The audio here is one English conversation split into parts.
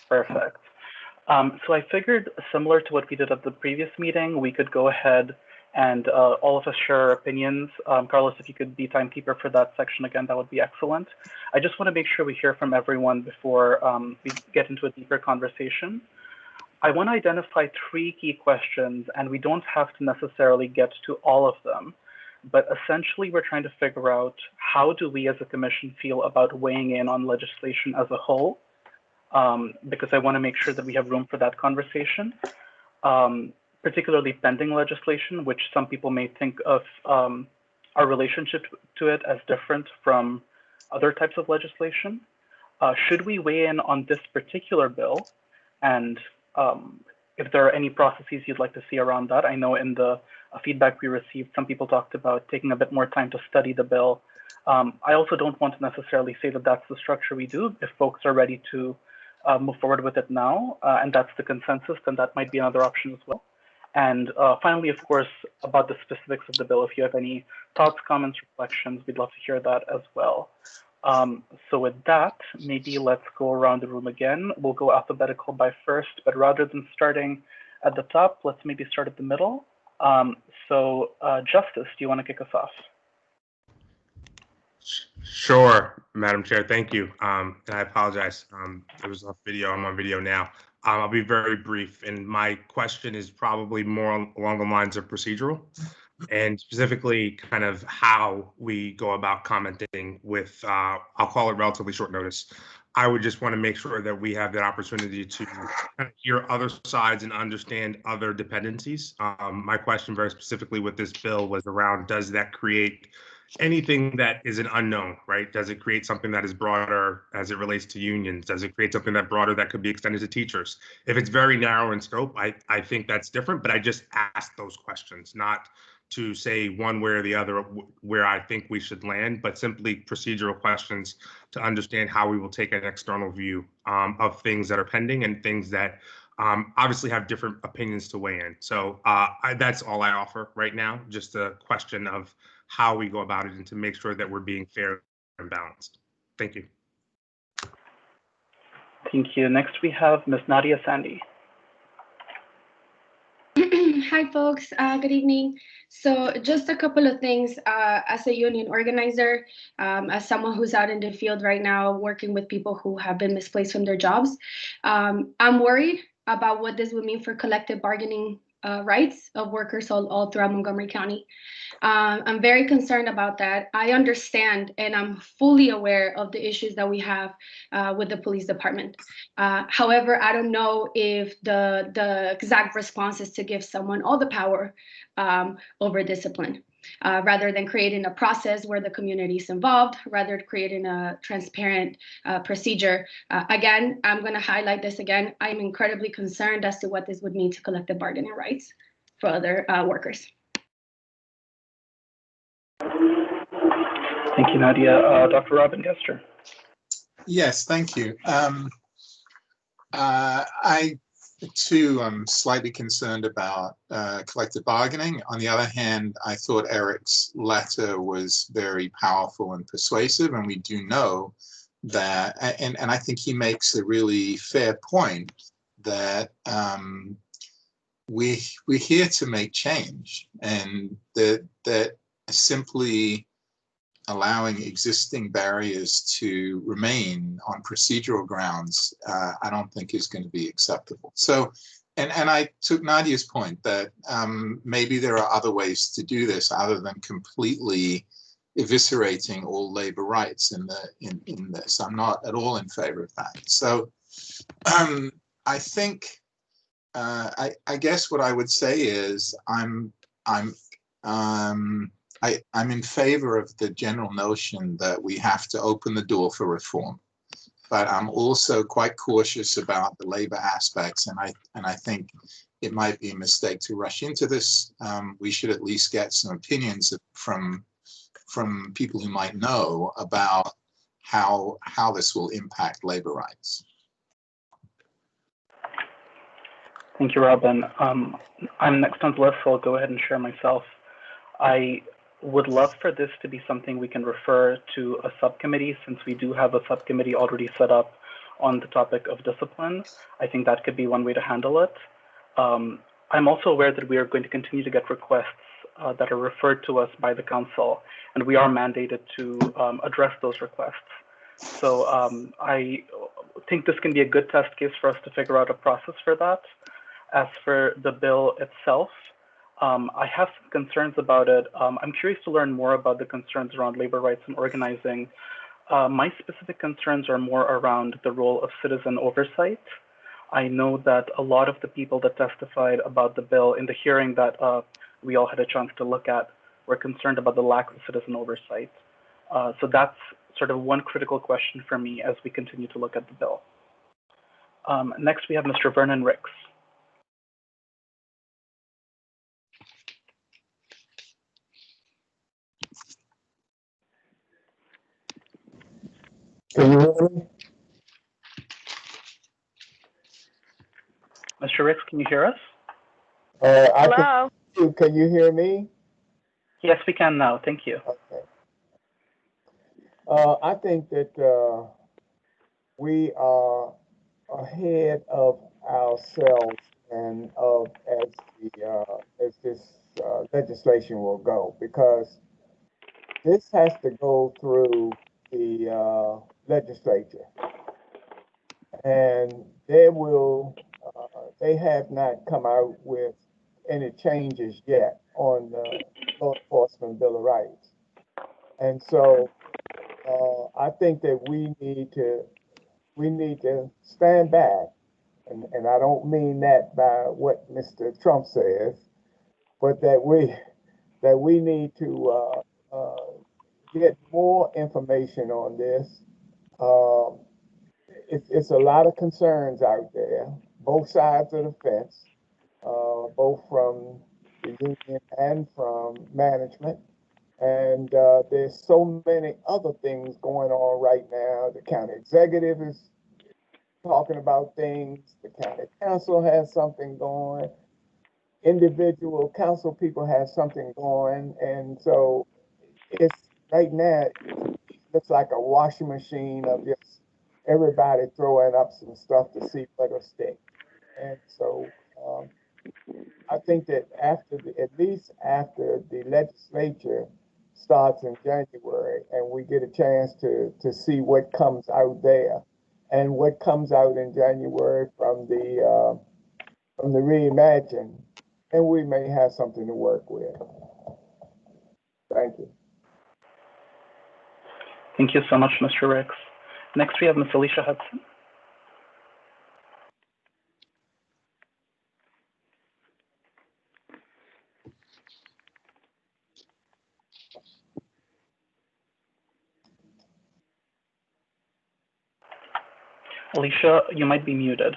Perfect. So I figured, similar to what we did at the previous meeting, we could go ahead and all of us share our opinions. Carlos, if you could be timekeeper for that section again, that would be excellent. I just want to make sure we hear from everyone before we get into a deeper conversation. I want to identify 3 key questions, and we don't have to necessarily get to all of them, but essentially we're trying to figure out how do we as a commission feel about weighing in on legislation as a whole, because I want to make sure that we have room for that conversation, particularly pending legislation, which some people may think of our relationship to it as different from other types of legislation. Should we weigh in on this particular bill? And if there are any processes you'd like to see around that. I know in the feedback we received, some people talked about taking a bit more time to study the bill. I also don't want to necessarily say that that's the structure we do. If folks are ready to move forward with it now, and that's the consensus, then that might be another option as well. And finally, of course, about the specifics of the bill, if you have any thoughts, comments, reflections, we'd love to hear that as well. So with that, maybe let's go around the room again. We'll go alphabetical by first, but rather than starting at the top, let's maybe start at the middle. Justice, do you want to kick us off? Sure, Madam Chair, thank you. And I apologize, it was off video, I'm on video now. I'll be very brief, and my question is probably more along the lines of procedural, and specifically kind of how we go about commenting with, I'll call it relatively short notice. I would just want to make sure that we have that opportunity to kind of hear other sides and understand other dependencies. My question very specifically with this bill was around, does that create anything that is an unknown, right? Does it create something that is broader as it relates to unions? Does it create something that broader that could be extended to teachers? If it's very narrow in scope, I think that's different, but I just asked those questions, not to say one way or the other where I think we should land, but simply procedural questions to understand how we will take an external view of things that are pending and things that obviously have different opinions to weigh in. So that's all I offer right now, just a question of how we go about it and to make sure that we're being fair and balanced. Thank you. Thank you. Next we have Ms. Nadia Sandy. Hi, folks. Good evening. So just a couple of things as a union organizer, as someone who's out in the field right now working with people who have been misplaced from their jobs. I'm worried about what this would mean for collective bargaining rights of workers all throughout Montgomery County. I'm very concerned about that. I understand and I'm fully aware of the issues that we have with the police department. However, I don't know if the exact response is to give someone all the power over discipline. Rather than creating a process where the community is involved, rather than creating a transparent procedure. Again, I'm going to highlight this again. I'm incredibly concerned as to what this would mean to collective bargaining rights for other workers. Thank you, Nadia. Dr. Robin Gester. Yes, thank you. I too am slightly concerned about collective bargaining. On the other hand, I thought Eric's letter was very powerful and persuasive, and we do know that, and I think he makes a really fair point that we're here to make change, and that simply allowing existing barriers to remain on procedural grounds, I don't think is going to be acceptable. So, and I took Nadia's point that maybe there are other ways to do this other than completely eviscerating all labor rights in this. I'm not at all in favor of that. So I think, I guess what I would say is I'm in favor of the general notion that we have to open the door for reform, but I'm also quite cautious about the labor aspects, and I think it might be a mistake to rush into this. We should at least get some opinions from people who might know about how this will impact labor rights. Thank you, Robin. I'm next on the list, so I'll go ahead and share myself. I would love for this to be something we can refer to a subcommittee, since we do have a subcommittee already set up on the topic of discipline. I think that could be one way to handle it. I'm also aware that we are going to continue to get requests that are referred to us by the council, and we are mandated to address those requests. So I think this can be a good test case for us to figure out a process for that. As for the bill itself, I have some concerns about it. I'm curious to learn more about the concerns around labor rights and organizing. My specific concerns are more around the role of citizen oversight. I know that a lot of the people that testified about the bill in the hearing that we all had a chance to look at were concerned about the lack of citizen oversight. So that's sort of one critical question for me as we continue to look at the bill. Next, we have Mr. Vernon Ricks. Can you hear me? Mr. Ricks, can you hear us? Hello? Can you hear me? Yes, we can now. Thank you. Okay. I think that we are ahead of ourselves and as this legislation will go, because this has to go through the legislature, and they have not come out with any changes yet on the law enforcement bill of rights. And so I think that we need to stand back, and I don't mean that by what Mr. Trump says, but that we need to get more information on this. It's a lot of concerns out there, both sides of the fence, both from the union and from management. And there's so many other things going on right now. The county executive is talking about things. The county council has something going. Individual council people have something going. And so it's right now, it looks like a washing machine of just everybody throwing up some stuff to see what'll stick. And so I think that at least after the legislature starts in January, and we get a chance to see what comes out there, and what comes out in January from the Reimagine, and we may have something to work with. Thank you. Thank you so much, Mr. Ricks. Next, we have Ms. Alicia Hudson. Alicia, you might be muted.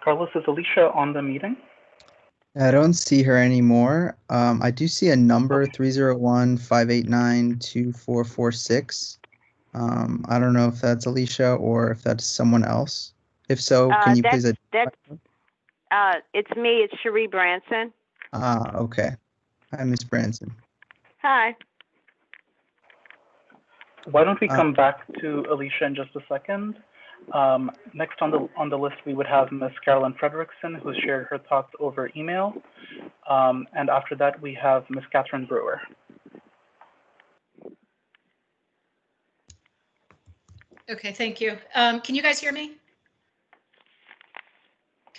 Carlos, is Alicia on the meeting? I don't see her anymore. I do see a number, 301-589-2446. I don't know if that's Alicia or if that's someone else. If so, can you please? It's me. It's Cherie Branson. Okay. Hi, Ms. Branson. Hi. Why don't we come back to Alicia in just a second? Next on the list, we would have Ms. Carolyn Frederiksen, who shared her thoughts over email. And after that, we have Ms. Catherine Brewer. Okay, thank you. Can you guys hear me?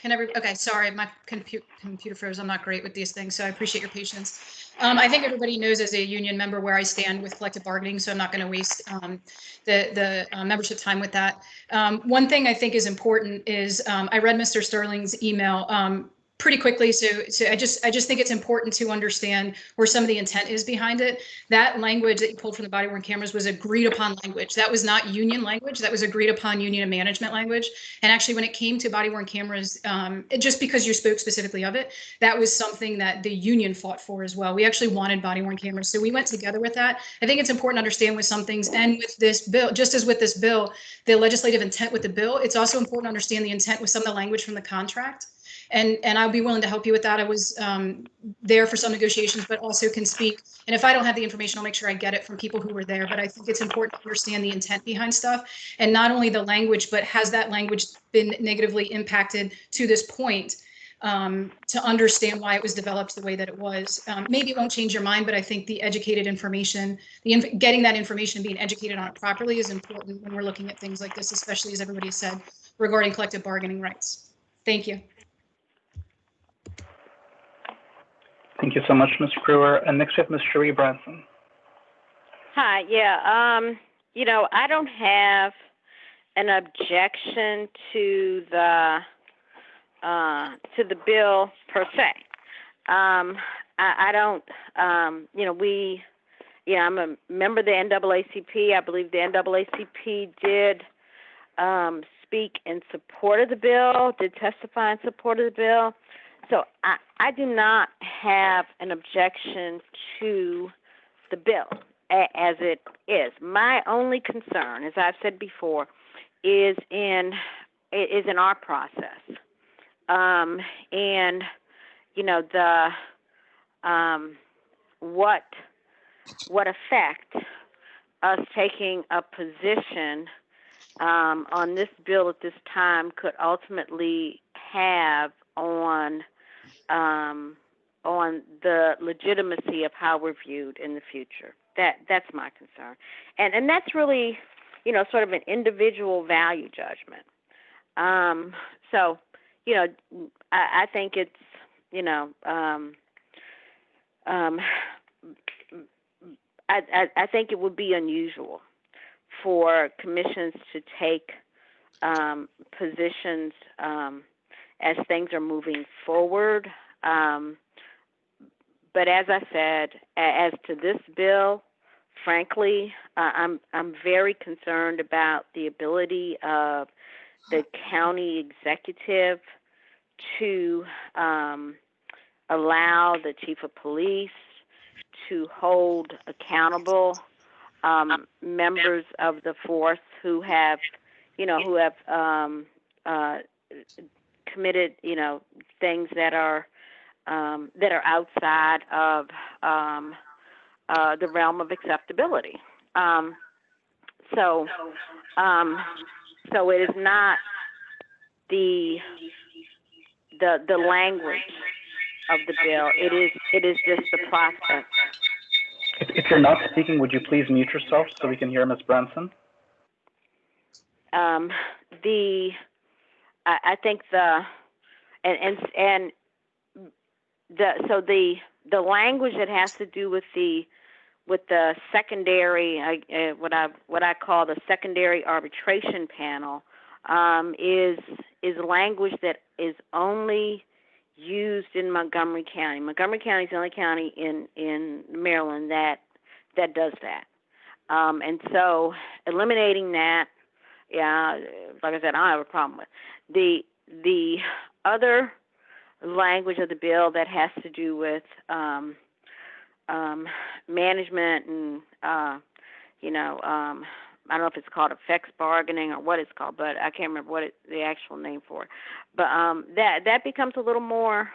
Okay, sorry, my computer froze. I'm not great with these things, so I appreciate your patience. I think everybody knows as a union member where I stand with collective bargaining, so I'm not going to waste the membership time with that. One thing I think is important is I read Mr. Sterling's email pretty quickly, so I just think it's important to understand where some of the intent is behind it. That language that you pulled from the body-worn cameras was agreed upon language. That was not union language. That was agreed upon union and management language. And actually, when it came to body-worn cameras, just because you spoke specifically of it, that was something that the union fought for as well. We actually wanted body-worn cameras, so we went together with that. I think it's important to understand with some things, and with this bill, just as with this bill, the legislative intent with the bill, it's also important to understand the intent with some of the language from the contract. And I'll be willing to help you with that. I was there for some negotiations, but also can speak. And if I don't have the information, I'll make sure I get it from people who were there. But I think it's important to understand the intent behind stuff, and not only the language, but has that language been negatively impacted to this point, to understand why it was developed the way that it was. Maybe it won't change your mind, but I think the educated information, getting that information, being educated on it properly is important when we're looking at things like this, especially as everybody said, regarding collective bargaining rights. Thank you. Thank you so much, Ms. Brewer. And next we have Ms. Cherie Branson. Hi, yeah, you know, I don't have an objection to the bill per se. I don't, you know, I'm a member of the NAACP. I believe the NAACP did speak in support of the bill, did testify in support of the bill. So I do not have an objection to the bill as it is. My only concern, as I've said before, is in our process. And you know, the what effect us taking a position on this bill at this time could ultimately have on the legitimacy of how we're viewed in the future. That's my concern, and that's really, you know, sort of an individual value judgment. So, you know, I think it's, you know, I think it would be unusual for commissions to take positions as things are moving forward. But as I said, as to this bill, frankly, I'm very concerned about the ability of the county executive to allow the chief of police to hold accountable members of the force who have, you know, committed, you know, things that are outside of the realm of acceptability. So it is not the language of the bill. It is just the process. If you're not speaking, would you please mute yourself so we can hear Ms. Branson? I think the language that has to do with the secondary, what I call the secondary arbitration panel, is language that is only used in Montgomery County. Montgomery County is the only county in Maryland that does that, and so eliminating that, yeah, like I said, I don't have a problem with the other language of the bill that has to do with management and you know, I don't know if it's called effects bargaining or what it's called, but I can't remember what the actual name for it. But that becomes a little more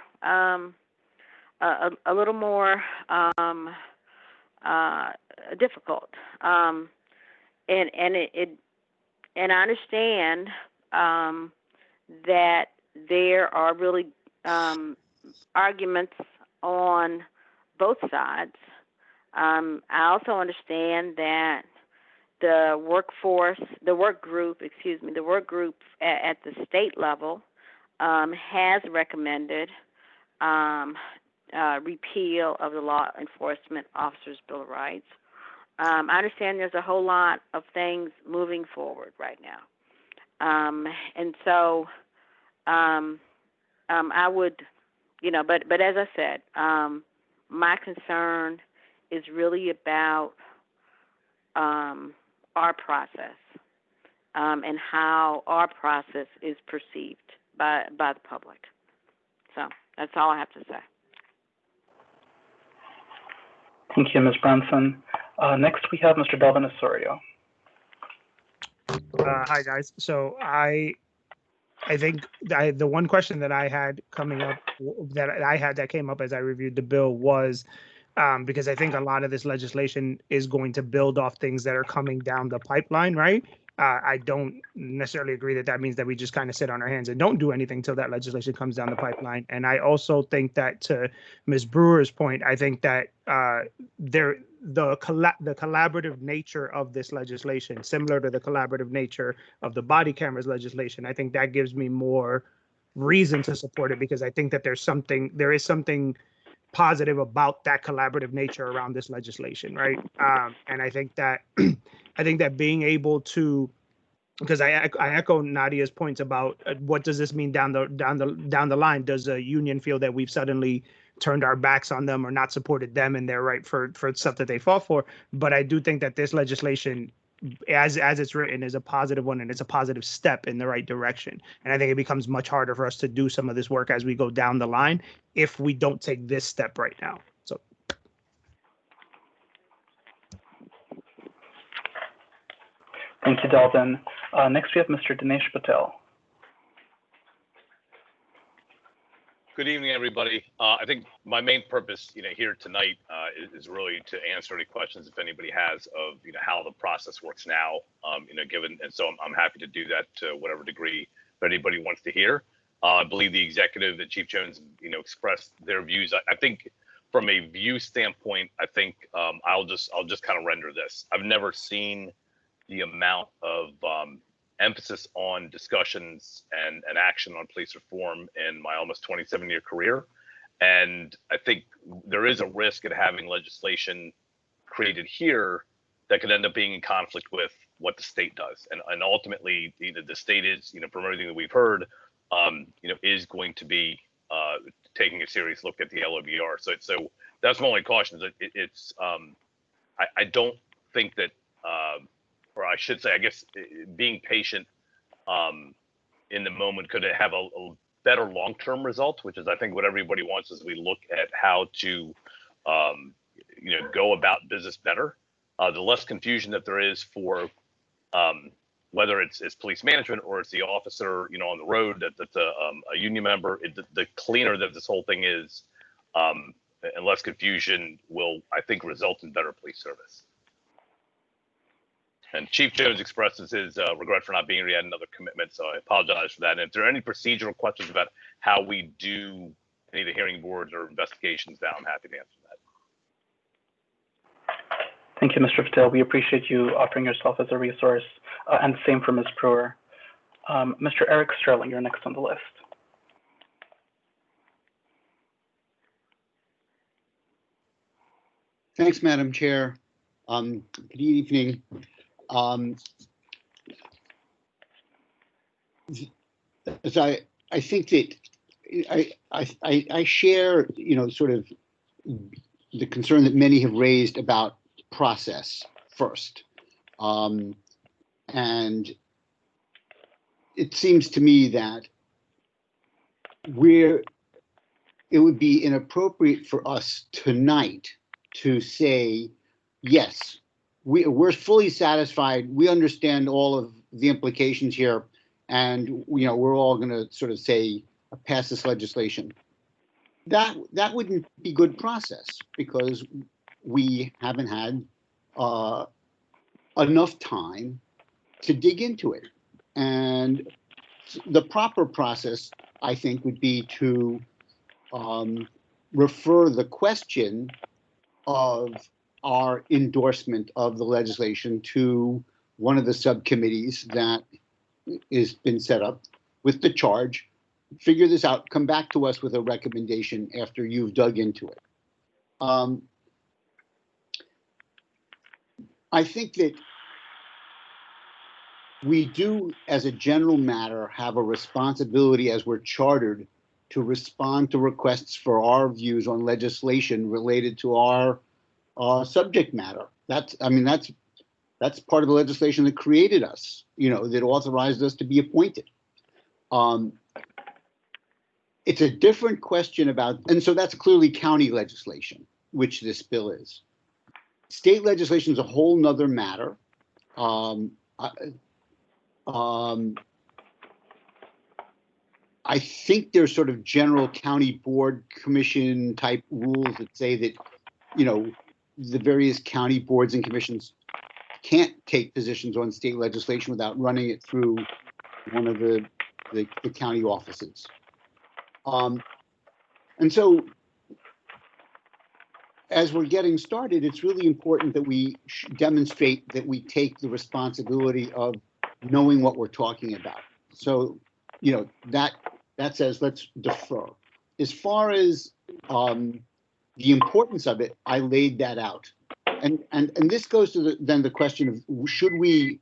difficult. And I understand that there are really arguments on both sides. I also understand that the work group at the state level has recommended repeal of the Law Enforcement Officers' Bill of Rights. I understand there's a whole lot of things moving forward right now. And so I would, you know, but as I said, my concern is really about our process and how our process is perceived by the public. So that's all I have to say. Thank you, Ms. Branson. Next, we have Mr. Delvin Osorio. Hi, guys. So I I think the one question that I had coming up that came up as I reviewed the bill was because I think a lot of this legislation is going to build off things that are coming down the pipeline, right? I don't necessarily agree that that means that we just kind of sit on our hands and don't do anything until that legislation comes down the pipeline. And I also think that, to Ms. Brewer's point, I think that the collaborative nature of this legislation, similar to the collaborative nature of the body cameras legislation, I think that gives me more reason to support it, because I think that there is something positive about that collaborative nature around this legislation, right? And I think that being able to, because I echo Nadia's points about what does this mean down the line? Does a union feel that we've suddenly turned our backs on them or not supported them in their right for stuff that they fought for? But I do think that this legislation, as it's written, is a positive one, and it's a positive step in the right direction. And I think it becomes much harder for us to do some of this work as we go down the line if we don't take this step right now. So. Thank you, Dalvin. Next, we have Mr. Dinesh Patel. Good evening, everybody. I think my main purpose, here tonight is really to answer any questions if anybody has of, how the process works now, given, and so I'm happy to do that to whatever degree that anybody wants to hear. I believe the executive and Chief Jones, expressed their views. I think from a view standpoint, I think I'll just kind of render this. I've never seen the amount of emphasis on discussions and action on police reform in my almost 27-year career. And I think there is a risk at having legislation created here that could end up being in conflict with what the state does. And ultimately, the state is, from everything that we've heard, is going to be taking a serious look at the LOBR. So that's my only caution. It's I don't think that, or I should say, I guess, being patient in the moment could have a better long-term result, which is, I think, what everybody wants as we look at how to, go about business better. The less confusion that there is for whether it's police management or it's the officer, on the road that's a union member, the cleaner that this whole thing is, and less confusion will, I think, result in better police service. And Chief Jones expresses his regret for not being here. He had another commitment, so I apologize for that. And if there are any procedural questions about how we do any of the hearing boards or investigations now, I'm happy to answer that. Thank you, Mr. Patel. We appreciate you offering yourself as a resource, and same for Ms. Brewer. Mr. Eric Sterling, you're next on the list. Thanks, Madam Chair. Good evening. As I think that I share, sort of the concern that many have raised about process first. And it seems to me that it would be inappropriate for us tonight to say, yes, we're fully satisfied. We understand all of the implications here, and we're all going to sort of say pass this legislation. That wouldn't be good process, because we haven't had enough time to dig into it. And the proper process, I think, would be to refer the question of our endorsement of the legislation to one of the subcommittees that has been set up with the charge, figure this out, come back to us with a recommendation after you've dug into it. I think that we do, as a general matter, have a responsibility as we're chartered to respond to requests for our views on legislation related to our subject matter. That's part of the legislation that created us, that authorized us to be appointed. It's a different question about, and so that's clearly county legislation, which this bill is. State legislation is a whole nother matter. I think there's sort of general county board commission type rules that say that, you know, the various county boards and commissions can't take positions on state legislation without running it through one of the county offices. And so as we're getting started, it's really important that we demonstrate that we take the responsibility of knowing what we're talking about. So, you know, that says let's defer. As far as the importance of it, I laid that out. And this goes to then the question of, should we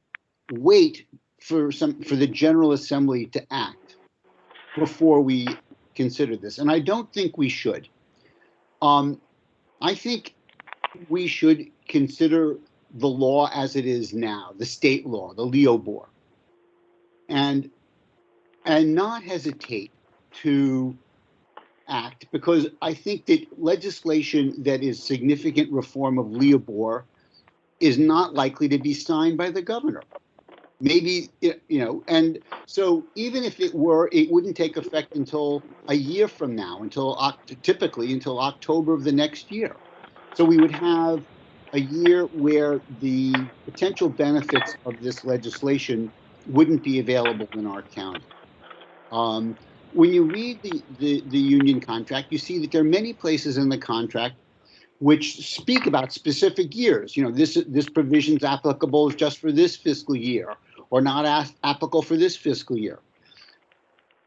wait for the General Assembly to act before we consider this? And I don't think we should. I think we should consider the law as it is now, the state law, the Leobor, and not hesitate to act, because I think that legislation that is significant reform of Leobor is not likely to be signed by the governor. Maybe, you know, and so even if it were, it wouldn't take effect until a year from now, typically until October of the next year. So we would have a year where the potential benefits of this legislation wouldn't be available in our county. When you read the union contract, you see that there are many places in the contract which speak about specific years. You know, this provision is applicable just for this fiscal year, or not applicable for this fiscal year.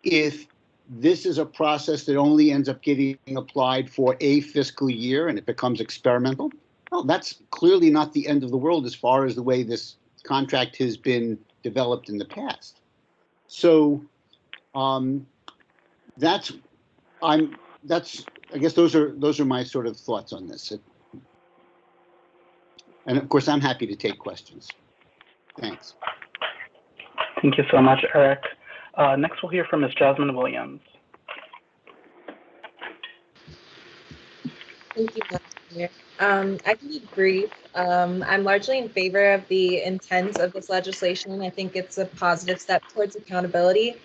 If this is a process that only ends up getting applied for a fiscal year and it becomes experimental, well, that's clearly not the end of the world as far as the way this contract has been developed in the past. So I guess those are my sort of thoughts on this. And of course, I'm happy to take questions. Thanks. Thank you so much, Eric. Next, we'll hear from Ms. Jasmine Williams. Thank you, Madam Chair. I can be brief. I'm largely in favor of the intent of this legislation. I think it's a positive step towards accountability,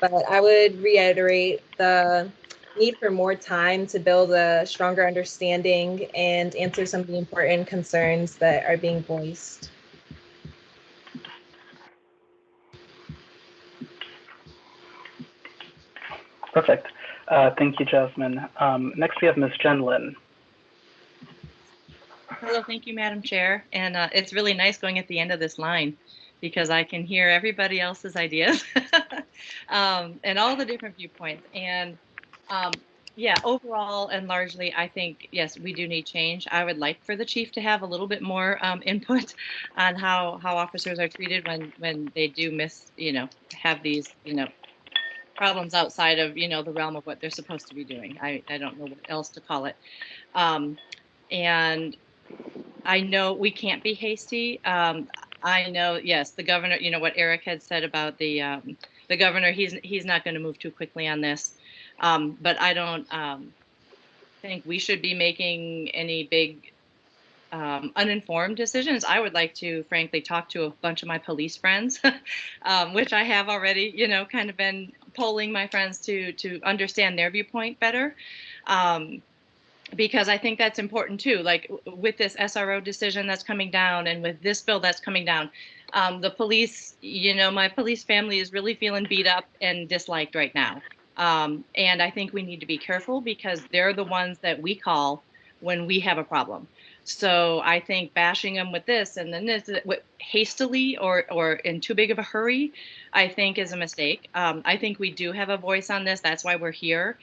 but I would reiterate the need for more time to build a stronger understanding and answer some of the important concerns that are being voiced. Perfect. Thank you, Jasmine. Next, we have Ms. Jen Lin. Hello, thank you, Madam Chair. And it's really nice going at the end of this line because I can hear everybody else's ideas and all the different viewpoints. And yeah, overall and largely, I think, yes, we do need change. I would like for the chief to have a little bit more input on how officers are treated when they do have these, problems outside of, the realm of what they're supposed to be doing. I don't know what else to call it. And I know we can't be hasty. I know, yes, the governor, what Eric had said about the governor, he's not going to move too quickly on this. But I don't think we should be making any big uninformed decisions. I would like to, frankly, talk to a bunch of my police friends, which I have already, kind of been polling my friends to understand their viewpoint better. Because I think that's important too. Like with this SRO decision that's coming down and with this bill that's coming down, the police, my police family is really feeling beat up and disliked right now. And I think we need to be careful because they're the ones that we call when we have a problem. So I think bashing them with this and then this hastily or in too big of a hurry, I think is a mistake. I think we do have a voice on this. That's why we're here.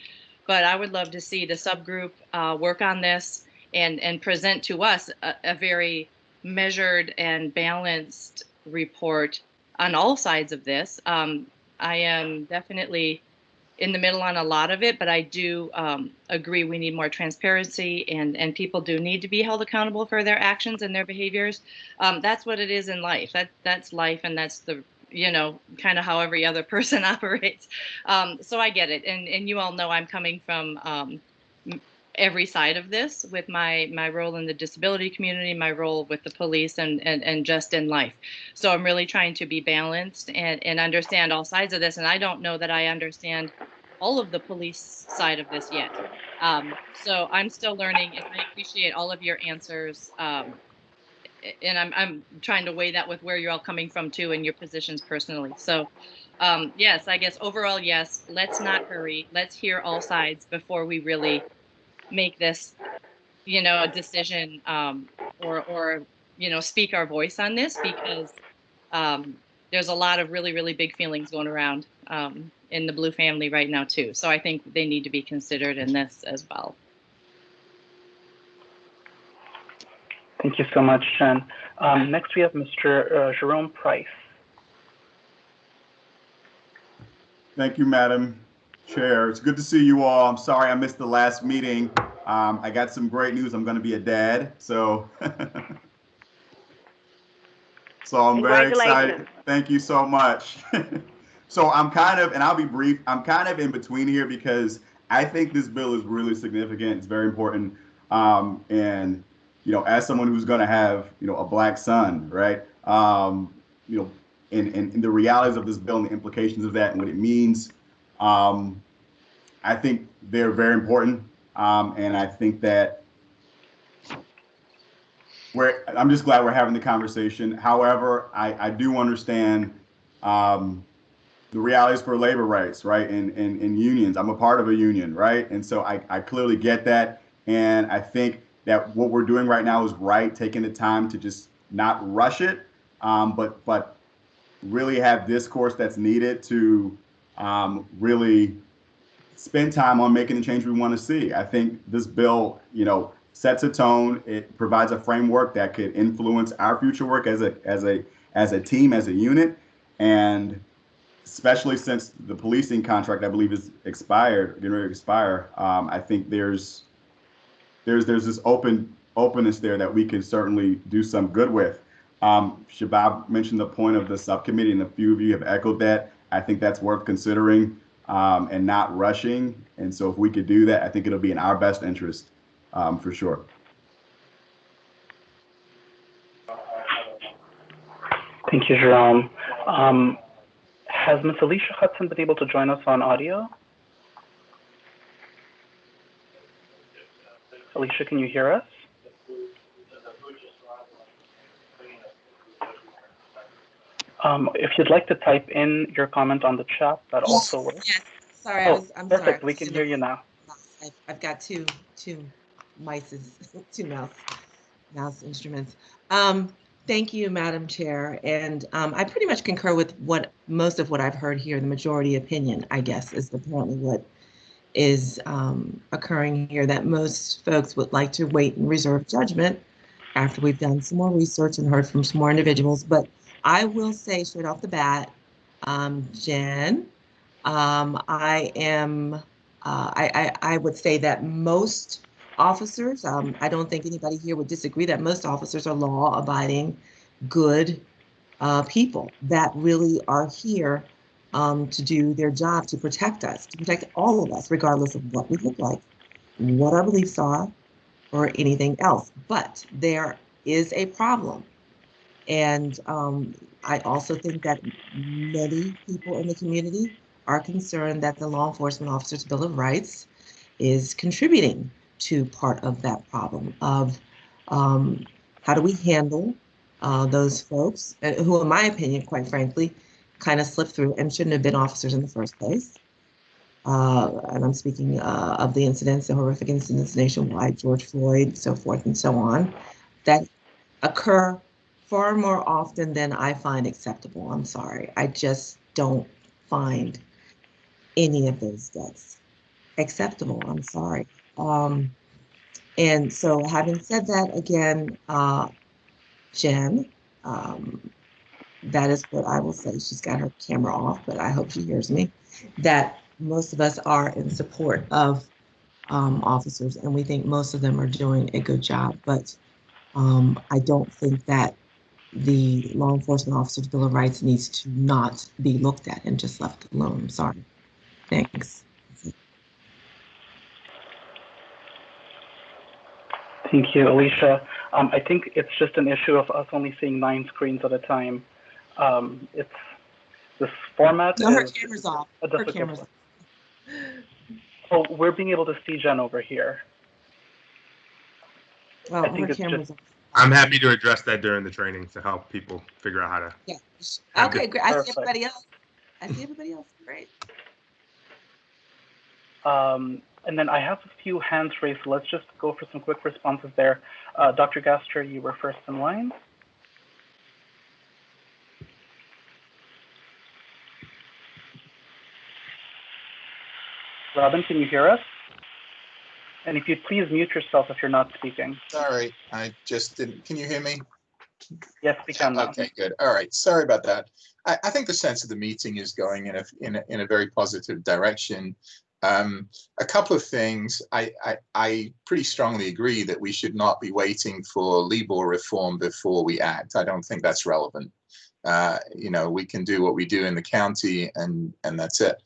But I would love to see the subgroup work on this and present to us a very measured and balanced report on all sides of this. I am definitely in the middle on a lot of it, but I do agree we need more transparency and people do need to be held accountable for their actions and their behaviors. That's what it is in life. That's life, and that's the kind of how every other person operates. So I get it. And you all know I'm coming from every side of this with my role in the disability community, my role with the police and just in life. So I'm really trying to be balanced and understand all sides of this. And I don't know that I understand all of the police side of this yet. So I'm still learning, and I appreciate all of your answers. And I'm trying to weigh that with where you're all coming from too, and your positions personally. So yes, I guess overall, yes, let's not hurry. Let's hear all sides before we really make this, a decision, or speak our voice on this, because there's a lot of really, really big feelings going around in the Blue family right now too. So I think they need to be considered in this as well. Thank you so much, Jen. Next, we have Mr. Jerome Price. Thank you, Madam Chair. It's good to see you all. I'm sorry I missed the last meeting. I got some great news. I'm going to be a dad, so so I'm very excited. Thank you so much. So I'm kind of, and I'll be brief, I'm kind of in between here because I think this bill is really significant. It's very important. And as someone who's going to have, a Black son, right? And the realities of this bill and the implications of that and what it means, I think they're very important. And I think that I'm just glad we're having the conversation. However, I do understand the realities for labor rights, right? And unions. I'm a part of a union, right? And so I clearly get that. And I think that what we're doing right now is right, taking the time to just not rush it, but really have discourse that's needed to really spend time on making the change we want to see. I think this bill, sets a tone. It provides a framework that could influence our future work as a team, as a unit, and especially since the policing contract, I believe, is getting ready to expire. I think there's this openness there that we can certainly do some good with. Shabab mentioned the point of the subcommittee, and a few of you have echoed that. I think that's worth considering and not rushing. And so if we could do that, I think it'll be in our best interest for sure. Thank you, Jerome. Has Ms. Alicia Hudson been able to join us on audio? Alicia, can you hear us? If you'd like to type in your comment on the chat, that also works. Yes. Sorry, I'm perfect. sorry. We can hear you now. I've got two mices, two mouse instruments. Thank you, Madam Chair. And I pretty much concur with most of what I've heard here. The majority opinion, I guess, is apparently what is occurring here, that most folks would like to wait and reserve judgment after we've done some more research and heard from some more individuals. But I will say straight off the bat, Jen, I would say that most officers, I don't think anybody here would disagree that most officers are law-abiding, good people that really are here to do their job, to protect us, to protect all of us, regardless of what we look like, what our beliefs are, or anything else. But there is a problem. And I also think that many people in the community are concerned that the Law Enforcement Officers Bill of Rights is contributing to part of that problem of how do we handle those folks who, in my opinion, quite frankly, kind of slipped through and shouldn't have been officers in the first place. And I'm speaking of the incidents, the horrific incidents nationwide, George Floyd, so forth and so on, that occur far more often than I find acceptable. I'm sorry. I just don't find any of those deaths acceptable. I'm sorry. And so having said that, again, Jen, that is what I will say. She's got her camera off, but I hope she hears me, that most of us are in support of officers, and we think most of them are doing a good job. But I don't think that the Law Enforcement Officers Bill of Rights needs to not be looked at and just left alone. I'm sorry. Thanks. Thank you, Alicia. I think it's just an issue of us only seeing 9 screens at a time. It's this format. No, her camera's off. Her camera's off. Oh, we're being able to see Jen over here. Oh, I think her it's camera's just. I'm happy to address that during the training to help people figure out how to. Yeah. have Okay, the- great. I see Perfect. everybody else. I see everybody else. Great. And then I have a few hands raised, so let's just go for some quick responses there. Dr. Gaster, you were first in line. Robin, can you hear us? And if you'd please mute yourself if you're not speaking. Sorry, I just didn't. Can you hear me? Yes, we can now. Okay, good. All right. Sorry about that. I think the sense of the meeting is going in a very positive direction. A couple of things. I pretty strongly agree that we should not be waiting for LIBOR reform before we act. I don't think that's relevant. You know, we can do what we do in the county, and that's it.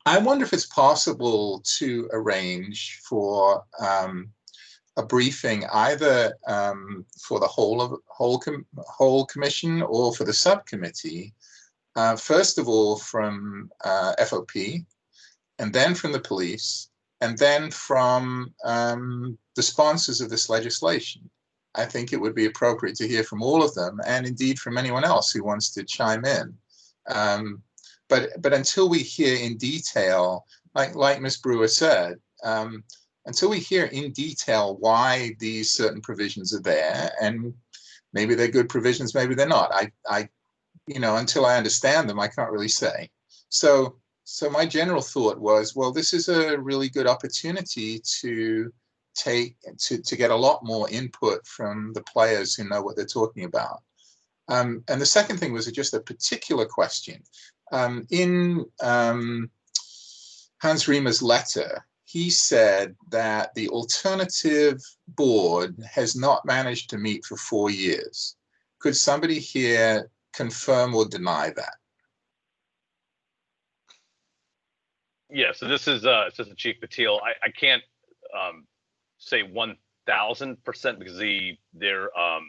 I wonder if it's possible to arrange for a briefing either for the whole commission or for the subcommittee. First of all, from FOP, and then from the police, and then from the sponsors of this legislation. I think it would be appropriate to hear from all of them, and indeed from anyone else who wants to chime in. But until we hear in detail, like Ms. Brewer said, until we hear in detail why these certain provisions are there, and maybe they're good provisions, maybe they're not. You know, until I understand them, I can't really say. So my general thought was, well, this is a really good opportunity to get a lot more input from the players who know what they're talking about. And the second thing was just a particular question. In Hans Riemer's letter, he said that the alternative board has not managed to meet for 4 years. Could somebody here confirm or deny that? Yeah, so this is Assistant Chief Patel. I can't say 1,000% because there are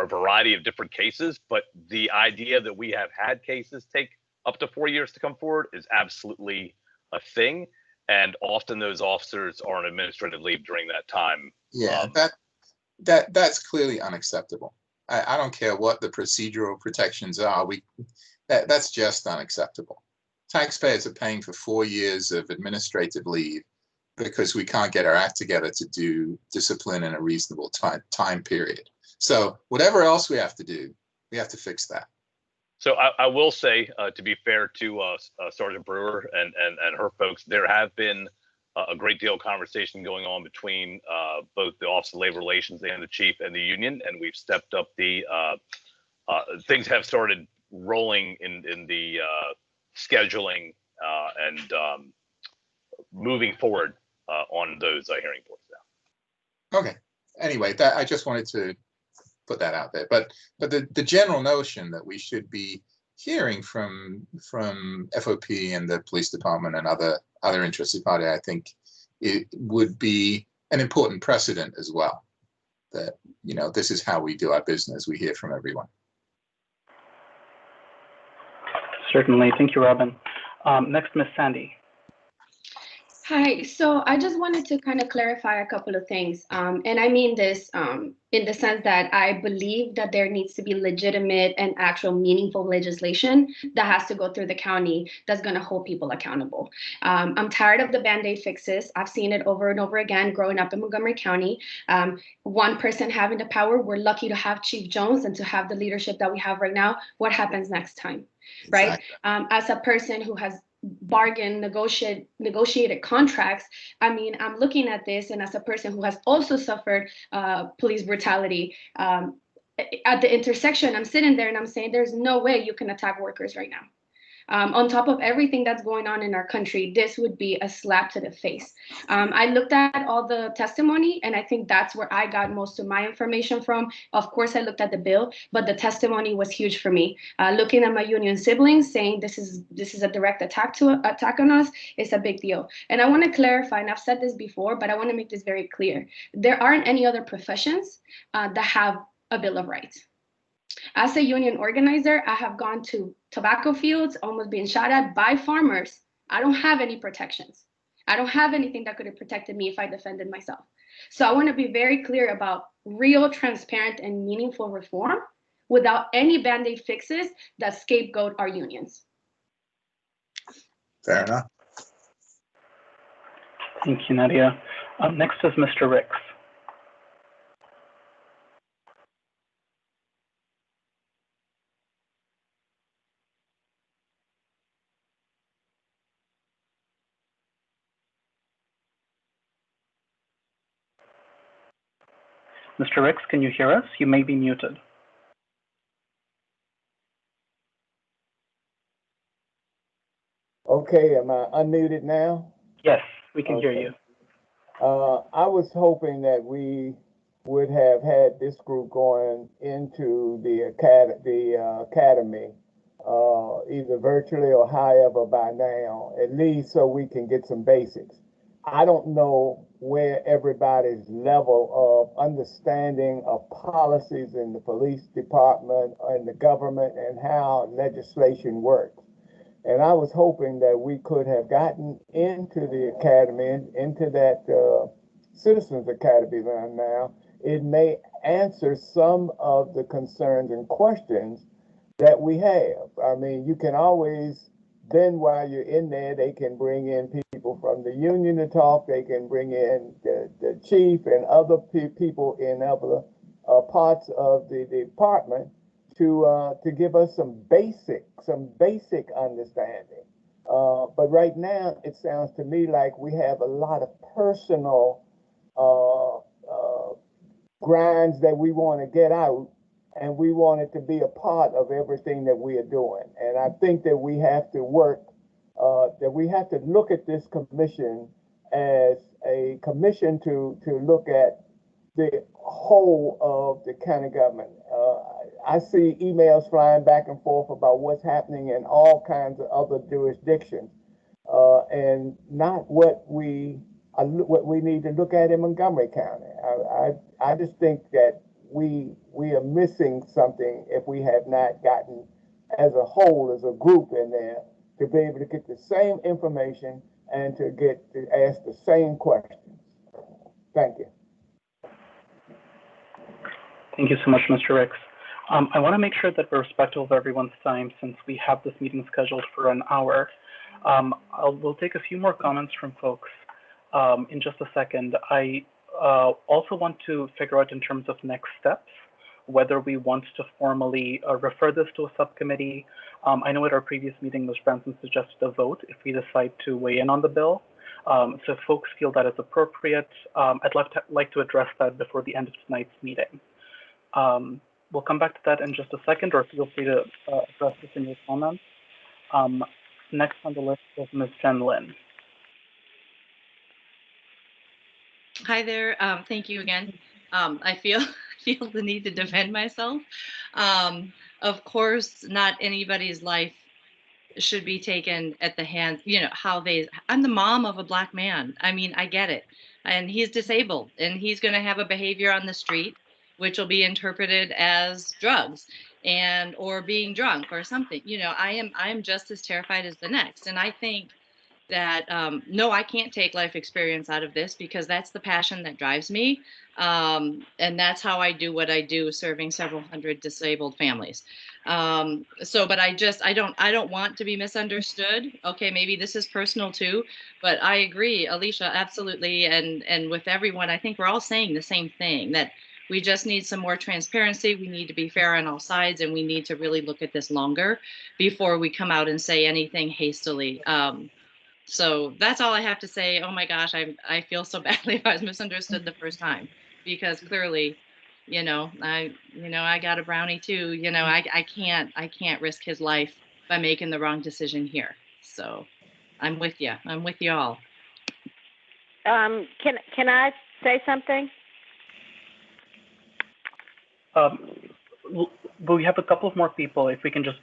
a variety of different cases, but the idea that we have had cases take up to 4 years to come forward is absolutely a thing, and often those officers are on administrative leave during that time. Yeah, that's clearly unacceptable. I don't care what the procedural protections are. That's just unacceptable. Taxpayers are paying for 4 years of administrative leave because we can't get our act together to do discipline in a reasonable time period. So whatever else we have to do, we have to fix that. So I will say, to be fair to Sergeant Brewer and her folks, there have been a great deal of conversation going on between both the Office of Labor Relations and the chief and the union, and we've stepped up the things have started rolling in the scheduling and moving forward on those hearing boards now. Okay. Anyway, I just wanted to put that out there. But the general notion that we should be hearing from FOP and the police department and other interested party, I think it would be an important precedent as well. That, you know, this is how we do our business. We hear from everyone. Certainly. Thank you, Robin. Next, Ms. Sandy. Hi, so I just wanted to kind of clarify a couple of things. And I mean this in the sense that I believe that there needs to be legitimate and actual meaningful legislation that has to go through the county that's going to hold people accountable. I'm tired of the Band-Aid fixes. I've seen it over and over again growing up in Montgomery County. One person having the power. We're lucky to have Chief Jones and to have the leadership that we have right now. What happens next time, right? Exactly. As a person who has bargain, negotiated contracts. I mean, I'm looking at this, and as a person who has also suffered police brutality at the intersection, I'm sitting there and I'm saying, there's no way you can attack workers right now. On top of everything that's going on in our country, this would be a slap to the face. I looked at all the testimony, and I think that's where I got most of my information from. Of course, I looked at the bill, but the testimony was huge for me. Looking at my union siblings saying this is a direct attack on us is a big deal. And I want to clarify, and I've said this before, but I want to make this very clear. There aren't any other professions that have a Bill of Rights. As a union organizer, I have gone to tobacco fields, almost being shot at by farmers I don't have any protections. I don't have anything that could have protected me if I defended myself. So I want to be very clear about real, transparent, and meaningful reform without any Band-Aid fixes that scapegoat our unions. Fair enough. Thank you, Nadia. Next is Mr. Ricks. Mr. Ricks, can you hear us? You may be muted. Okay, am I unmuted now? Yes, we can hear you. I was hoping that we would have had this group going into the academy, either virtually or however by now, at least so we can get some basics. I don't know where everybody's level of understanding of policies in the police department and the government and how legislation works. And I was hoping that we could have gotten into the academy, into that Citizens Academy now. It may answer some of the concerns and questions that we have. I mean, you can always, then while you're in there, they can bring in people from the union to talk. They can bring in the chief and other people in other parts of the department to give us some basic understanding. But right now, it sounds to me like we have a lot of personal grinds that we want to get out, and we want it to be a part of everything that we are doing. And I think that we have to work, that we have to look at this commission as a commission to look at the whole of the county government. I see emails flying back and forth about what's happening in all kinds of other jurisdictions, and not what we need to look at in Montgomery County. I just think that we are missing something if we have not gotten, as a whole, as a group in there, to be able to get the same information and to ask the same questions. Thank you. Thank you so much, Mr. Ricks. I want to make sure that we're respectful of everyone's time since we have this meeting scheduled for an hour. We'll take a few more comments from folks in just a second. I also want to figure out in terms of next steps, whether we want to formally refer this to a subcommittee. I know at our previous meeting, Ms. Branson suggested a vote if we decide to weigh in on the bill. So if folks feel that is appropriate, I'd like to address that before the end of tonight's meeting. We'll come back to that in just a second, or feel free to address this in your comments. Next on the list is Ms. Jen Lin. Hi there. Thank you again. I feel the need to defend myself. Of course, not anybody's life should be taken at the hands, I'm the mom of a Black man. I mean, I get it. And he's disabled, and he's going to have a behavior on the street which will be interpreted as drugs or being drunk or something. I am just as terrified as the next. And I think that, no, I can't take life experience out of this, because that's the passion that drives me. And that's how I do what I do, serving several hundred disabled families. But I don't want to be misunderstood. Okay, maybe this is personal too, but I agree, Alicia, absolutely. And with everyone, I think we're all saying the same thing, that we just need some more transparency. We need to be fair on all sides, and we need to really look at this longer before we come out and say anything hastily. So that's all I have to say. Oh my gosh, I feel so badly if I was misunderstood the first time, because clearly, I got a brownie too. I can't risk his life by making the wrong decision here. So I'm with you. I'm with you all. Can I say something? We have a couple of more people. If we can just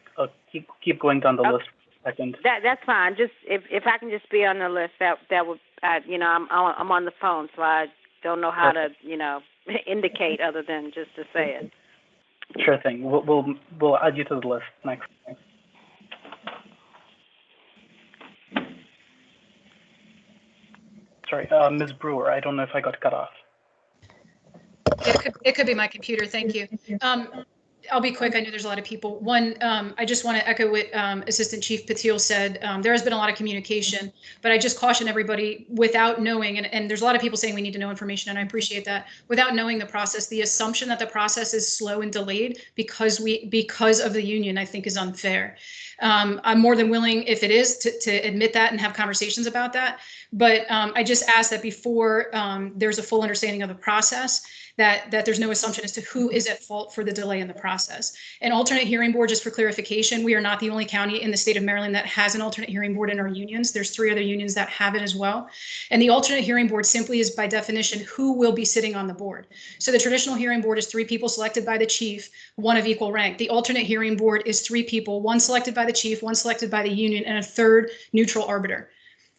keep going down the list for a second. That's fine. Just if I can just be on the list, that would, I'm on the phone, so I don't know how to, indicate other than just to say it. Sure thing. We'll add you to the list next. sorry, Ms. Brewer. I don't know if I got cut off. It could be my computer. Thank you. I'll be quick. I know there's a lot of people. One, I just want to echo what Assistant Chief Patel said. There has been a lot of communication, but I just caution everybody without knowing, and there's a lot of people saying we need to know information, and I appreciate that. Without knowing the process, the assumption that the process is slow and delayed because of the union, I think is unfair. I'm more than willing, if it is, to admit that and have conversations about that. But I just ask that before there's a full understanding of the process, that there's no assumption as to who is at fault for the delay in the process. An alternate hearing board, just for clarification, we are not the only county in the state of Maryland that has an alternate hearing board in our unions. There's 3 other unions that have it as well. And the alternate hearing board simply is by definition who will be sitting on the board. So the traditional hearing board is 3 people selected by the chief, 1 of equal rank. The alternate hearing board is 3 people, 1 selected by the chief, 1 selected by the union, and a 3rd neutral arbiter.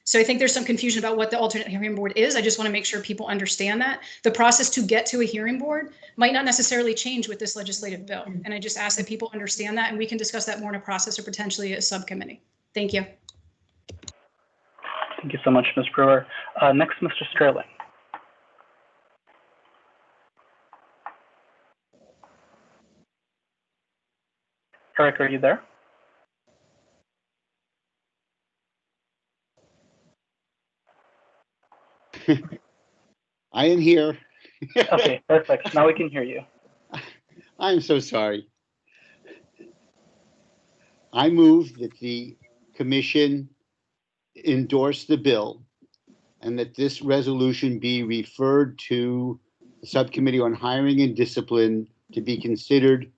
So I think there's some confusion about what the alternate hearing board is. I just want to make sure people understand that. The process to get to a hearing board might not necessarily change with this legislative bill. And I just ask that people understand that, and we can discuss that more in a process or potentially a subcommittee. Thank you. Thank you so much, Ms. Brewer. Next, Mr. Sterling. Eric, are you there? I am here. Okay, perfect. Now we can hear you. I'm so sorry. I move that the commission endorse the bill and that this resolution be referred to the Subcommittee on Hiring and Discipline to be considered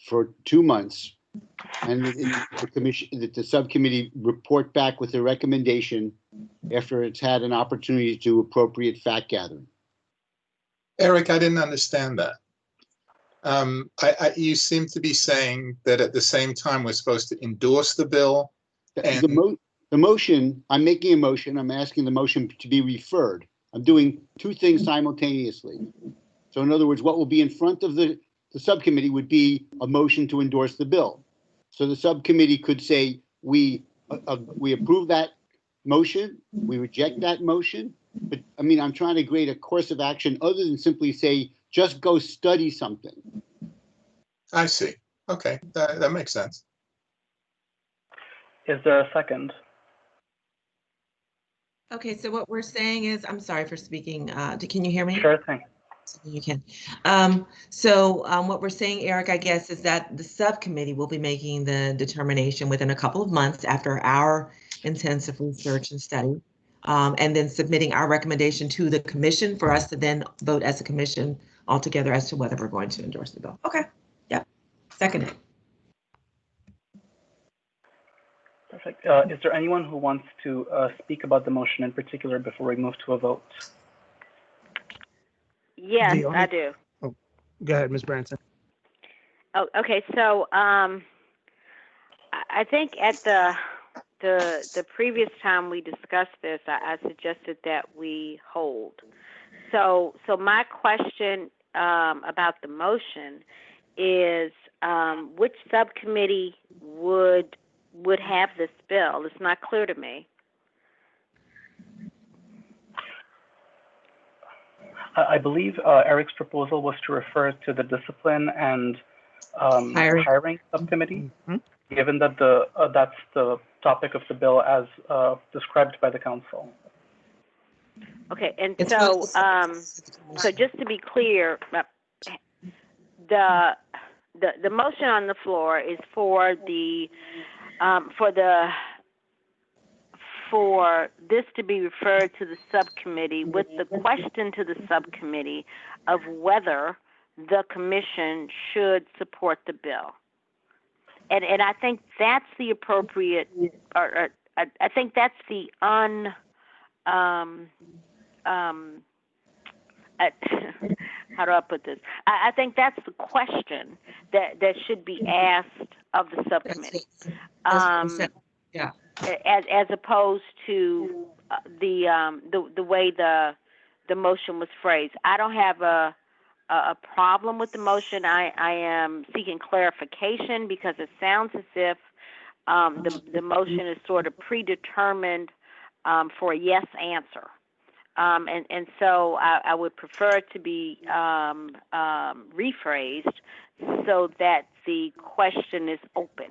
for 2 months, and that the subcommittee report back with a recommendation after it's had an opportunity to do appropriate fact gathering. Eric, I didn't understand that. You seem to be saying that at the same time we're supposed to endorse the bill. And the motion, I'm making a motion, I'm asking the motion to be referred. I'm doing 2 things simultaneously. So in other words, what will be in front of the subcommittee would be a motion to endorse the bill. So the subcommittee could say, we approve that motion, we reject that motion. But I mean, I'm trying to create a course of action other than simply say, just go study something. I see. Okay, that makes sense. Is there a second? Okay, so what we're saying is, I'm sorry for speaking. Can you hear me? Sure thing. You can. What we're saying, Eric, I guess, is that the subcommittee will be making the determination within a couple of months after our intensive research and study, and then submitting our recommendation to the commission for us to then vote as a commission altogether as to whether we're going to endorse the bill. Okay. Yep. Seconded. Perfect. Is there anyone who wants to speak about the motion in particular before we move to a vote? Yes, I do. Oh, go ahead, Ms. Branson. Oh, okay. So I think at the previous time we discussed this, I suggested that we hold. So my question about the motion is, which subcommittee would have this bill? It's not clear to me. I believe Eric's proposal was to refer to the discipline and hiring subcommittee, given that that's the topic of the bill as described by the council. Okay, and so just to be clear, the motion on the floor is for this to be referred to the subcommittee with the question to the subcommittee of whether the commission should support the bill. And I think that's the appropriate, or I think that's the how do I put this? I think that's the question that should be asked of the subcommittee. Yeah. As opposed to the way the motion was phrased. I don't have a problem with the motion. I am seeking clarification because it sounds as if the motion is sort of predetermined for a yes answer. And so I would prefer it to be rephrased so that the question is open.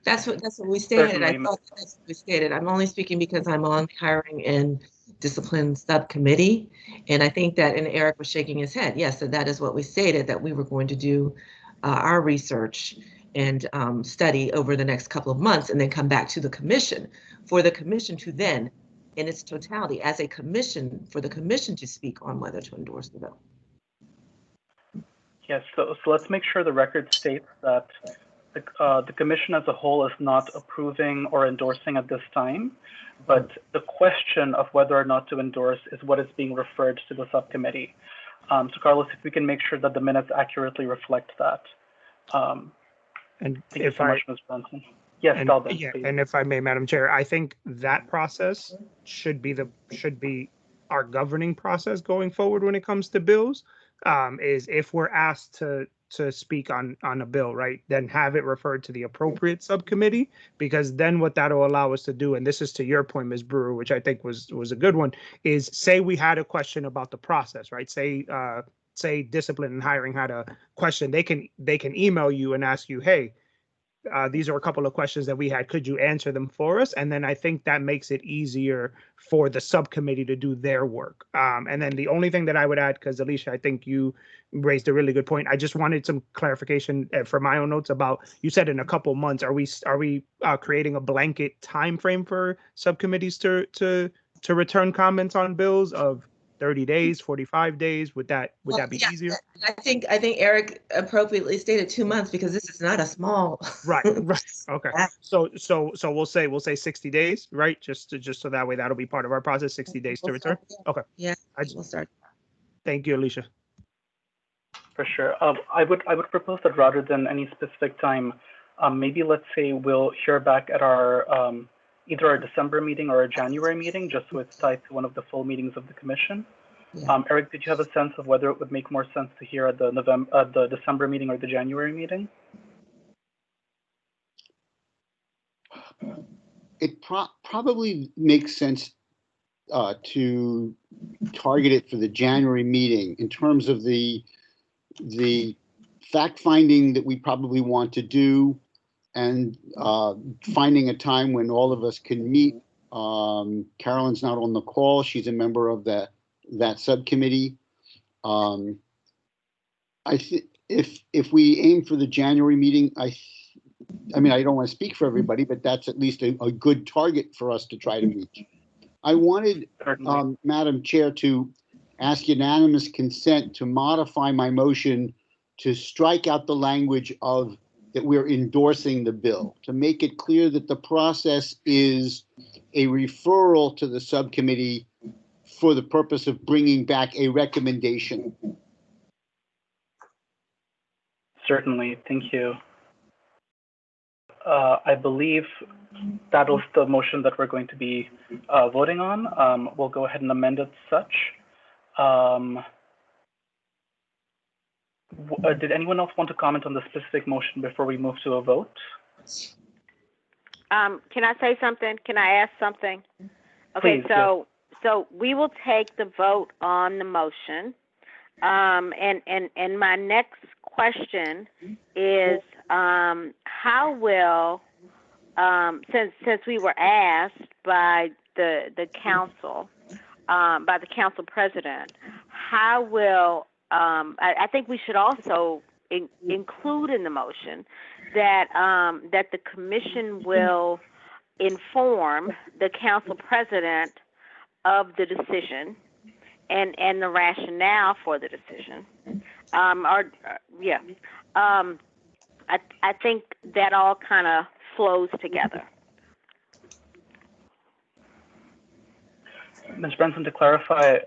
That's what we stated. Certainly. I thought that's what we stated. I'm only speaking because I'm on the hiring and discipline subcommittee. And I think that, and Eric was shaking his head, yes, so that is what we stated, that we were going to do our research and study over the next couple of months and then come back to the commission for the commission to then, in its totality, as a commission, for the commission to speak on whether to endorse the bill. Yes, so let's make sure the record states that the commission as a whole is not approving or endorsing at this time, but the question of whether or not to endorse is what is being referred to the subcommittee. So Carlos, if we can make sure that the minutes accurately reflect that. And thank you if so much, Ms. Benson. Yes, and, Dalvin, yeah, please. and if I may, Madam Chair, I think that process should be our governing process going forward when it comes to bills. Is if we're asked to speak on a bill, right, then have it referred to the appropriate subcommittee, because then what that'll allow us to do, and this is to your point, Ms. Brewer, which I think was a good one, is say we had a question about the process, right? Say discipline and hiring had a question, they can email you and ask you, hey, these are a couple of questions that we had. Could you answer them for us? And then I think that makes it easier for the subcommittee to do their work. And then the only thing that I would add, because Alicia, I think you raised a really good point. I just wanted some clarification for my own notes about, you said in a couple months, are we creating a blanket time frame for subcommittees to return comments on bills of 30 days, 45 days? Would that be easier? I think Eric appropriately stated 2 months, because this is not a small. Right. Okay. So we'll say 60 days, right? Just so that way that'll be part of our process, 60 days to return. Okay. Yeah, we'll start. Thank you, Alicia. For sure. I would propose that rather than any specific time, maybe let's say we'll hear back at our either our December meeting or a January meeting, just so it's tied to one of the full meetings of the commission. Yeah. Eric, did you have a sense of whether it would make more sense to hear at the December meeting or the January meeting? It probably makes sense to target it for the January meeting in terms of the fact finding that we probably want to do, and finding a time when all of us can meet. Carolyn's not on the call. She's a member of that subcommittee. I think if we aim for the January meeting, I mean, I don't want to speak for everybody, but that's at least a good target for us to try to reach. I wanted, Madam Chair, to ask unanimous consent to modify my motion to strike out the language of that we're endorsing the bill, to make it clear that the process is a referral to the subcommittee for the purpose of bringing back a recommendation. Certainly, thank you. I believe that was the motion that we're going to be voting on. We'll go ahead and amend it such. Did anyone else want to comment on the specific motion before we move to a vote? Can I say something? Can I ask something? Okay, please, so we will take the vote on the motion. And my next question is, how will, since we were asked by the council, by the council president, how will, I think we should also include in the motion that that the commission will inform the council president of the decision and the rationale for the decision. I think that all kind of flows together. Ms. Benson, to clarify,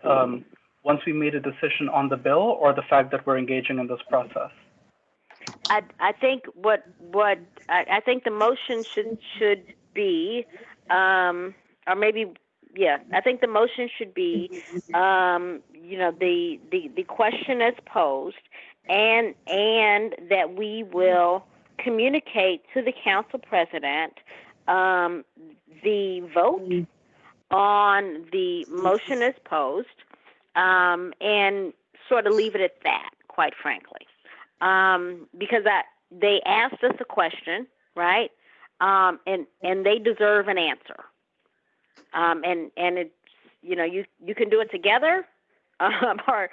once we made a decision on the bill, or the fact that we're engaging in this process? I think I think the motion should be, or maybe, yeah, I think the motion should be, you know, the question as posed, and that we will communicate to the council president the vote on the motion as posed, and sort of leave it at that, quite frankly. Because they asked us a question, right? And they deserve an answer. And it's, you can do it together, or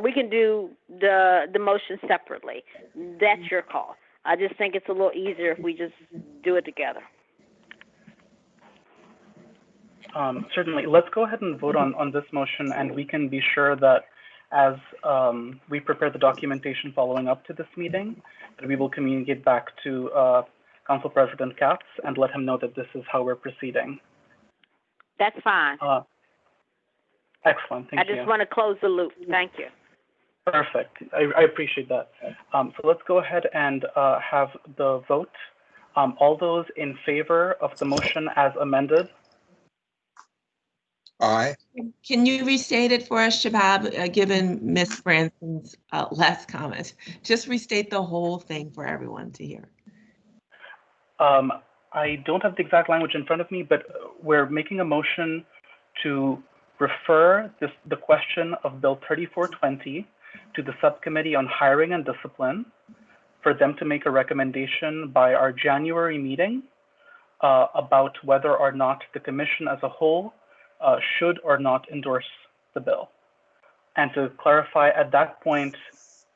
we can do the motion separately. That's your call. I just think it's a little easier if we just do it together. Certainly. Let's go ahead and vote on this motion, and we can be sure that as we prepare the documentation following up to this meeting, that we will communicate back to Council President Katz and let him know that this is how we're proceeding. That's fine. Excellent. Thank you. I just want to close the loop. Thank you. Perfect. I appreciate that. So let's go ahead and have the vote. All those in favor of the motion as amended? Aye. Can you restate it for us, Shabab, given Ms. Branson's last comment? Just restate the whole thing for everyone to hear. I don't have the exact language in front of me, but we're making a motion to refer the question of Bill 3420 to the Subcommittee on Hiring and Discipline for them to make a recommendation by our January meeting about whether or not the Commission as a whole should or not endorse the bill. And to clarify, at that point,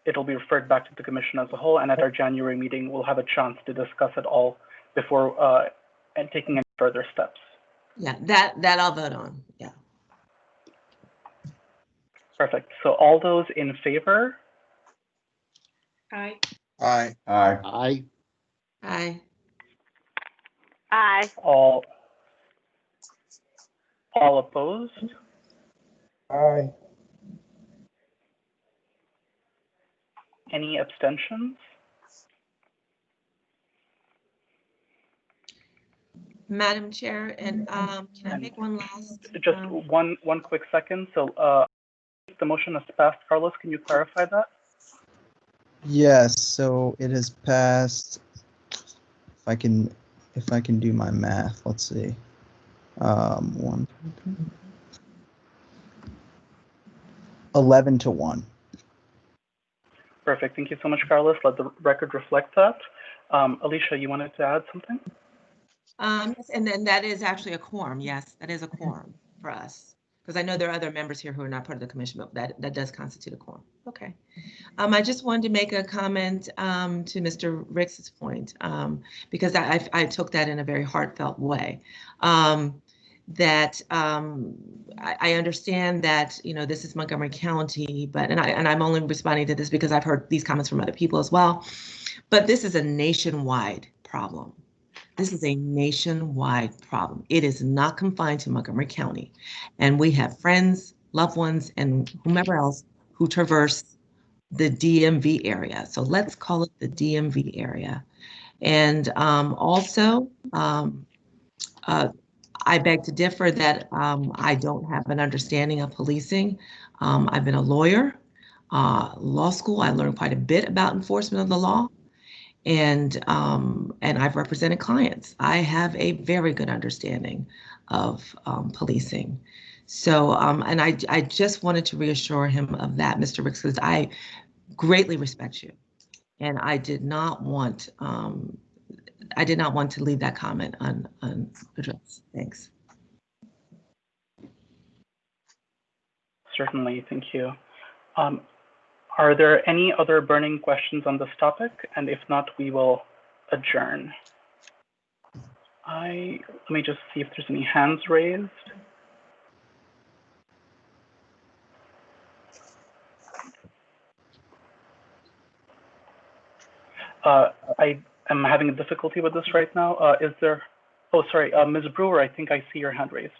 it'll be referred back to the Commission as a whole, and at our January meeting, we'll have a chance to discuss it all before and taking any further steps. Yeah, that I'll vote on. Yeah. Perfect. So all those in favor? Aye. Aye. Aye. Aye. Aye. Aye. All opposed? Aye. Any abstentions? Madam Chair, and can I make one last? Just one quick second. So the motion has passed. Carlos, can you clarify that? Yes, so it has passed. If I can do my math, let's see. 11-1. Perfect. Thank you so much, Carlos. Let the record reflect that. Alicia, you wanted to add something? And then that is actually a quorum. Yes, that is a quorum for us. Because I know there are other members here who are not part of the commission, but that does constitute a quorum. Okay. I just wanted to make a comment to Mr. Ricks's point, because I took that in a very heartfelt way. That I understand that, this is Montgomery County, but and I'm only responding to this because I've heard these comments from other people as well. But this is a nationwide problem. This is a nationwide problem. It is not confined to Montgomery County. And we have friends, loved ones, and whomever else who traverse the DMV area. So let's call it the DMV area. And also, I beg to differ that I don't have an understanding of policing. I've been a lawyer, law school. I learned quite a bit about enforcement of the law. And I've represented clients. I have a very good understanding of policing. So, and I just wanted to reassure him of that, Mr. Ricks, because I greatly respect you. And I did not want to leave that comment unaddressed. Thanks. Certainly, thank you. Are there any other burning questions on this topic? And if not, we will adjourn. Let me just see if there's any hands raised. I am having a difficulty with this right now. Is there, oh, sorry, Ms. Brewer, I think I see your hand raised.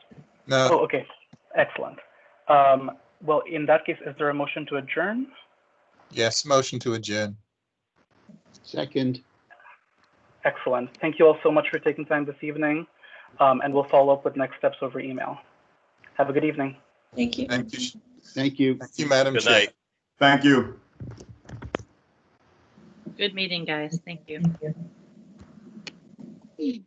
No. Oh, okay, excellent. Well, in that case, is there a motion to adjourn? Yes, motion to adjourn. Second. Excellent. Thank you all so much for taking time this evening, and we'll follow up with next steps over email. Have a good evening. Thank you. Thank you. Thank you. Thank you, Madam Good Chair. night. Thank you. Good meeting, guys. Thank you.